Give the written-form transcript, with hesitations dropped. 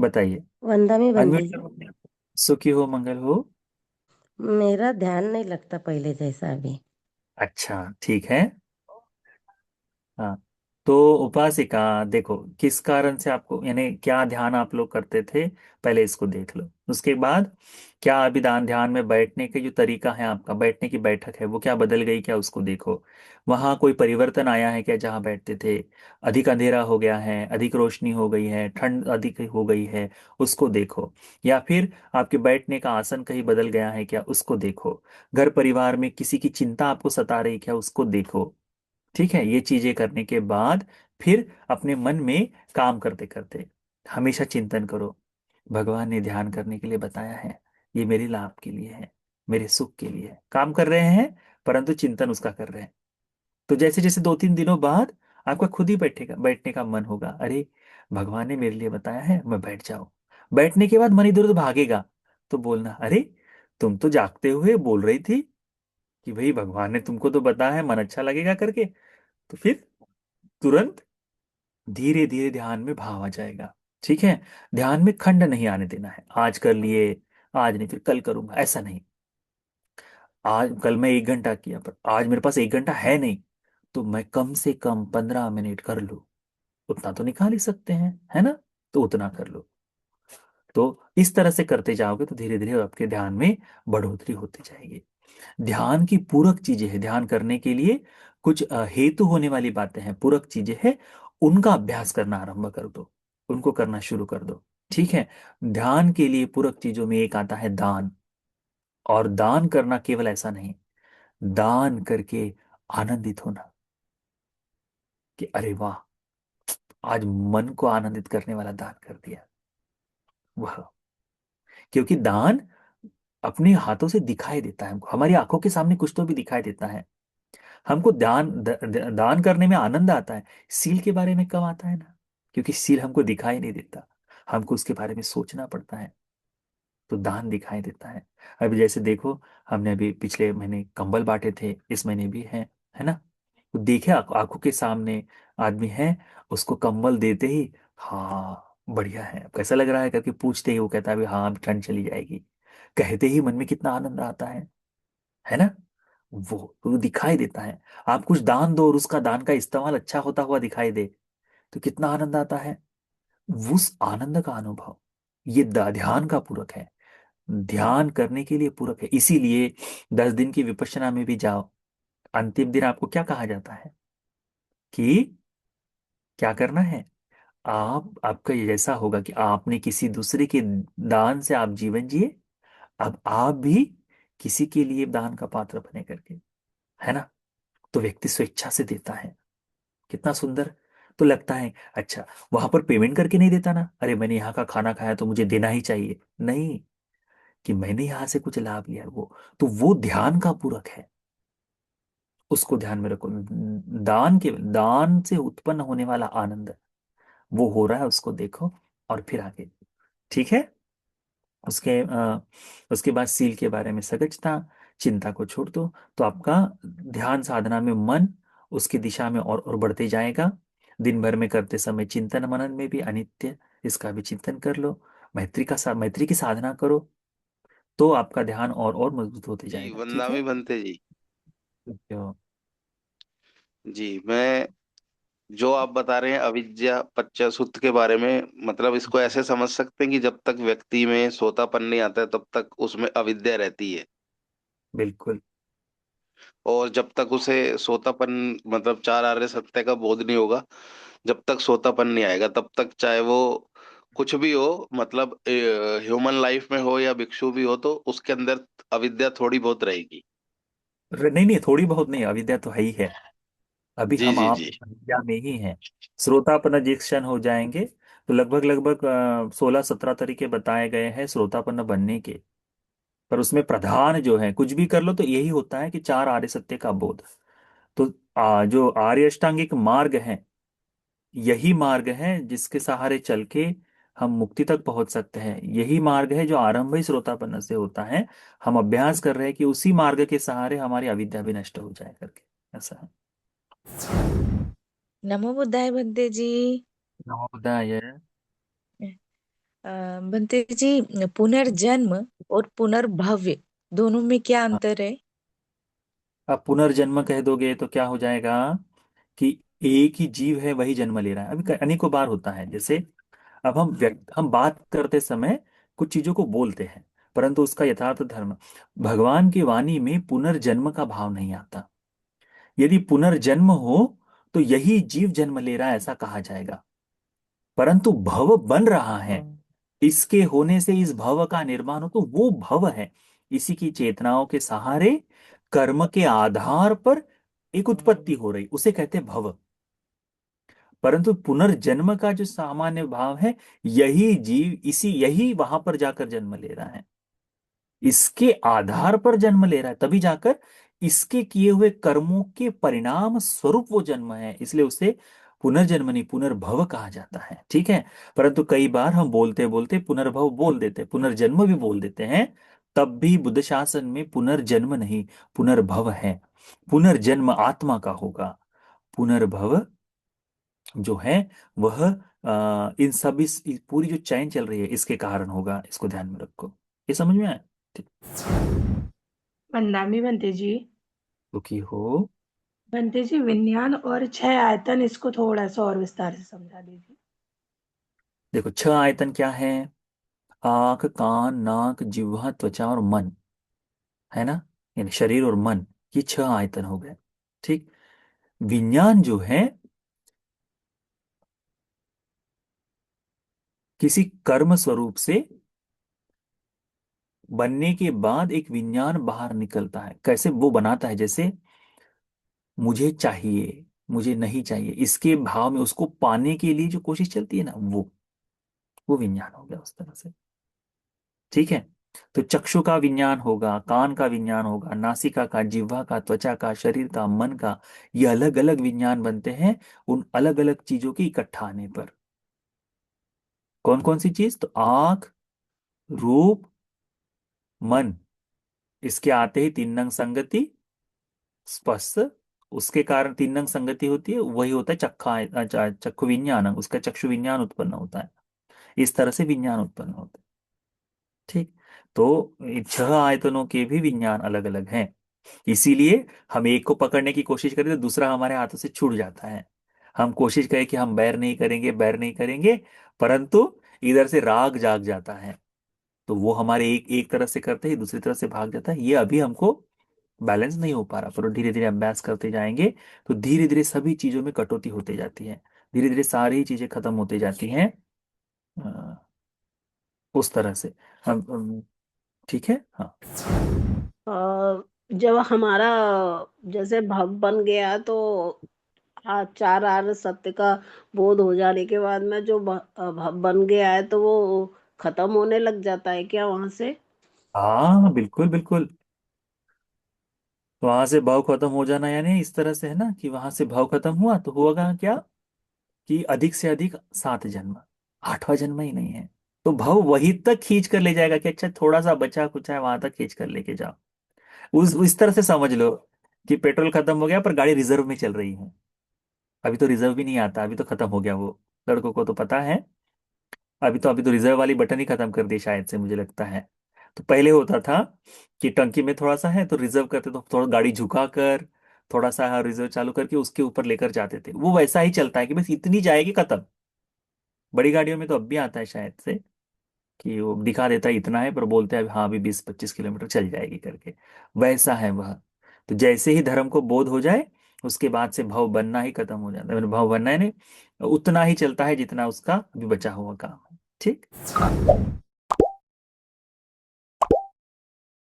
बताइए। वंदना में अनम्यूट बंदी। करो अपने आप। सुखी हो, मंगल हो। मेरा ध्यान नहीं लगता पहले जैसा अभी। अच्छा, ठीक है। हाँ, तो उपासिका, देखो किस कारण से आपको, यानी क्या ध्यान आप लोग करते थे, पहले इसको देख लो। उसके बाद क्या अभी ध्यान में बैठने के जो तरीका है, आपका बैठने की बैठक है, वो क्या बदल गई क्या, उसको देखो। वहां कोई परिवर्तन आया है क्या, जहाँ बैठते थे अधिक अंधेरा हो गया है, अधिक रोशनी हो गई है, ठंड अधिक हो गई है, उसको देखो। या फिर आपके बैठने का आसन कहीं बदल गया है क्या, उसको देखो। घर परिवार में किसी की चिंता आपको सता रही क्या, उसको देखो। ठीक है, ये चीजें करने के बाद फिर अपने मन में काम करते करते हमेशा चिंतन करो, भगवान ने ध्यान करने के लिए बताया है, ये मेरे लाभ के लिए है, मेरे सुख के लिए है। काम कर रहे हैं परंतु चिंतन उसका कर रहे हैं। तो जैसे जैसे 2-3 दिनों बाद आपका खुद ही बैठने का मन होगा, अरे भगवान ने मेरे लिए बताया है, मैं बैठ जाऊं। बैठने के बाद मन इधर उधर भागेगा, तो बोलना, अरे तुम तो जागते हुए बोल रही थी कि भाई भगवान ने तुमको तो बताया है, मन अच्छा लगेगा करके। तो फिर तुरंत धीरे धीरे ध्यान में भाव आ जाएगा। ठीक है, ध्यान में खंड नहीं आने देना है, आज कर लिए, आज नहीं फिर कल करूंगा, ऐसा नहीं। आज कल मैं 1 घंटा किया, पर आज मेरे पास 1 घंटा है नहीं, तो मैं कम से कम 15 मिनट कर लूं। उतना तो निकाल ही सकते हैं, है ना? तो उतना कर लो। तो इस तरह से करते जाओगे तो धीरे धीरे आपके ध्यान में बढ़ोतरी होती जाएगी। ध्यान की पूरक चीजें हैं, ध्यान करने के लिए कुछ हेतु होने वाली बातें हैं, पूरक चीजें हैं, उनका अभ्यास करना आरंभ कर दो, उनको करना शुरू कर दो। ठीक है, ध्यान के लिए पूरक चीजों में एक आता है दान। और दान करना केवल ऐसा नहीं, दान करके आनंदित होना कि अरे वाह, आज मन को आनंदित करने वाला दान कर दिया। वह, क्योंकि दान अपने हाथों से दिखाई देता है हमको, हमारी आंखों के सामने कुछ तो भी दिखाई देता है। हमको दान करने में आनंद आता है। सील के बारे में कब आता है ना, क्योंकि सील हमको दिखाई नहीं देता, हमको उसके बारे में सोचना पड़ता है। तो दान दिखाई देता है। अभी जैसे देखो, हमने अभी पिछले महीने कंबल बांटे थे, इस महीने भी है। है ना? तो देखे आंखों के सामने आदमी है, उसको कंबल देते ही, हाँ बढ़िया है, कैसा लग रहा है करके पूछते ही वो कहता है, "अभी हाँ, अभी ठंड चली जाएगी।" कहते ही मन में कितना आनंद आता है ना? वो दिखाई देता है। आप कुछ दान दो और उसका दान का इस्तेमाल अच्छा होता हुआ दिखाई दे, तो कितना आनंद आता है। उस आनंद का अनुभव, ये ध्यान का पूरक है। ध्यान करने के लिए पूरक है, इसीलिए 10 दिन की विपश्यना में भी जाओ, अंतिम दिन आपको क्या कहा जाता है कि क्या करना है। आपका ये जैसा होगा कि आपने किसी दूसरे के दान से आप जीवन जिए, अब आप भी किसी के लिए दान का पात्र बने करके, है ना? तो व्यक्ति स्वेच्छा से देता है, कितना सुंदर। तो लगता है अच्छा, वहां पर पेमेंट करके नहीं देता ना, अरे मैंने यहाँ का खाना खाया तो मुझे देना ही चाहिए, नहीं, कि मैंने यहां से कुछ लाभ लिया, वो तो वो ध्यान का पूरक है। उसको ध्यान में रखो। दान के, दान से उत्पन्न होने वाला आनंद वो हो रहा है, उसको देखो और फिर आगे। ठीक है। उसके बाद सील के बारे में सजगता, चिंता को छोड़ दो, तो आपका ध्यान साधना में मन उसकी दिशा में और बढ़ते जाएगा। दिन भर में करते समय चिंतन मनन में भी अनित्य, इसका भी चिंतन कर लो। मैत्री की साधना करो, तो आपका ध्यान और मजबूत होते जी जाएगा। ठीक वंदना है। में बनते जी। जो जी मैं, जो आप बता रहे हैं अविद्या पच्चाशुत्थ के बारे में, मतलब इसको ऐसे समझ सकते हैं कि जब तक व्यक्ति में सोतापन नहीं आता है तब तक उसमें अविद्या रहती है। बिल्कुल। और जब तक उसे सोतापन, मतलब चार आर्य सत्य का बोध नहीं होगा, जब तक सोतापन नहीं आएगा तब तक चाहे वो कुछ भी हो, मतलब ह्यूमन लाइफ में हो या भिक्षु भी हो, तो उसके अंदर अविद्या थोड़ी बहुत रहेगी। नहीं नहीं, थोड़ी बहुत नहीं, अविद्या तो है ही है। अभी जी हम जी आप जी। अविद्या में ही हैं। श्रोतापन्न हो जाएंगे तो लगभग लगभग 16-17 तरीके बताए गए हैं श्रोतापन्न बनने के। पर उसमें प्रधान जो है, कुछ भी कर लो तो यही होता है कि चार आर्य सत्य का बोध। तो जो आर्य अष्टांगिक मार्ग है, यही मार्ग है जिसके सहारे चल के हम मुक्ति तक पहुंच सकते हैं। यही मार्ग है जो आरंभ ही श्रोतापन्न से होता है। हम अभ्यास कर रहे हैं कि उसी मार्ग के सहारे हमारी अविद्या भी नष्ट हो जाए करके, ऐसा है। नमो बुद्धाय भंते जी। नमो बुद्धाय। बनते जी, पुनर्जन्म और पुनर्भव्य दोनों में क्या हाँ, अंतर है? अब पुनर्जन्म कह दोगे तो क्या हो जाएगा कि एक ही जीव है वही जन्म ले रहा है। अभी अनेकों बार होता है, जैसे अब हम बात करते समय कुछ चीजों को बोलते हैं, परंतु उसका यथार्थ धर्म, भगवान की वाणी में पुनर्जन्म का भाव नहीं आता। यदि पुनर्जन्म हो तो यही जीव जन्म ले रहा है ऐसा कहा जाएगा, परंतु भव बन रहा है, इसके होने से इस भव का निर्माण हो तो वो भव है। इसी की चेतनाओं के सहारे कर्म के आधार पर एक उत्पत्ति हो रही, उसे कहते हैं भव। परंतु पुनर्जन्म का जो सामान्य भाव है, यही जीव इसी यही वहां पर जाकर जन्म ले रहा है, इसके आधार पर जन्म ले रहा है, तभी जाकर इसके किए हुए कर्मों के परिणाम स्वरूप वो जन्म है, इसलिए उसे पुनर्जन्म नहीं पुनर्भव कहा जाता है। ठीक है। परंतु कई बार हम बोलते बोलते पुनर्भव बोल देते, पुनर्जन्म भी बोल देते हैं, तब भी बुद्ध शासन में पुनर्जन्म नहीं पुनर्भव है। पुनर्जन्म आत्मा का होगा, पुनर्भव जो है वह इन सभी इस पूरी जो चैन चल रही है इसके कारण होगा, इसको ध्यान में रखो। ये समझ में आया? ठीक। प्रणामी बनते जी। दुखी हो। बनते जी, विज्ञान और छह आयतन, इसको थोड़ा सा और विस्तार से समझा दीजिए। देखो, छह आयतन क्या है? आंख, कान, नाक, जिह्वा, त्वचा और मन, है ना? यानी शरीर और मन, ये छह आयतन हो गए। ठीक। विज्ञान जो है किसी कर्म स्वरूप से बनने के बाद एक विज्ञान बाहर निकलता है, कैसे वो बनाता है, जैसे मुझे चाहिए, मुझे नहीं चाहिए, इसके भाव में उसको पाने के लिए जो कोशिश चलती है ना, वो विज्ञान हो गया उस तरह से। ठीक है। तो चक्षु का विज्ञान होगा, कान का विज्ञान होगा, नासिका का, जिह्वा का, त्वचा का, शरीर का, मन का, ये अलग अलग विज्ञान बनते हैं उन अलग अलग चीजों के इकट्ठा आने पर। कौन कौन सी चीज? तो आंख, रूप, मन, इसके आते ही तीन नंग संगति, स्पर्श, उसके कारण तीन नंग संगति होती है, वही होता है चक्षु विज्ञान, उसका चक्षु विज्ञान उत्पन्न होता है। इस तरह से विज्ञान उत्पन्न होता है। ठीक। तो इन छह आयतनों के भी विज्ञान अलग अलग हैं, इसीलिए हम एक को पकड़ने की कोशिश करें तो दूसरा हमारे हाथों से छूट जाता है। हम कोशिश करें कि हम बैर नहीं करेंगे, बैर नहीं करेंगे, परंतु इधर से राग जाग जाता है, तो वो हमारे एक एक तरफ से करते ही दूसरी तरफ से भाग जाता है। ये अभी हमको बैलेंस नहीं हो पा रहा, पर धीरे धीरे अभ्यास करते जाएंगे तो धीरे धीरे सभी चीजों में कटौती होती जाती है, धीरे धीरे सारी चीजें खत्म होती जाती हैं। अ, उस तरह से हम ठीक है। हाँ। जब हमारा जैसे भव बन गया तो चार आर्य सत्य का बोध हो जाने के बाद में जो भव बन गया है तो वो खत्म होने लग जाता है क्या वहां से? हाँ, बिल्कुल बिल्कुल। वहां से भाव खत्म हो जाना यानी इस तरह से है ना, कि वहां से भाव खत्म हुआ तो होगा क्या कि अधिक से अधिक सात जन्म, आठवां जन्म ही नहीं है, तो भाव वही तक खींच कर ले जाएगा कि अच्छा थोड़ा सा बचा कुछ है वहां तक खींच कर लेके जाओ। उस इस तरह से समझ लो कि पेट्रोल खत्म हो गया पर गाड़ी रिजर्व में चल रही है। अभी तो रिजर्व भी नहीं आता, अभी तो खत्म हो गया वो, लड़कों को तो पता है। अभी तो रिजर्व वाली बटन ही खत्म कर दी शायद से, मुझे लगता है। तो पहले होता था कि टंकी में थोड़ा सा है तो रिजर्व करते, तो थोड़ा गाड़ी झुका कर थोड़ा सा रिजर्व चालू करके उसके ऊपर लेकर जाते थे, वो वैसा ही चलता है कि बस इतनी जाएगी खत्म। बड़ी गाड़ियों में तो अब भी आता है शायद से कि वो दिखा देता है इतना है, पर बोलते हैं हाँ अभी 20-25 किलोमीटर चल जाएगी करके, वैसा है वह। तो जैसे ही धर्म को बोध हो जाए उसके बाद से भव बनना ही खत्म हो जाता है, मतलब भव बनना है नहीं, उतना ही चलता है जितना उसका अभी बचा हुआ काम है। ठीक।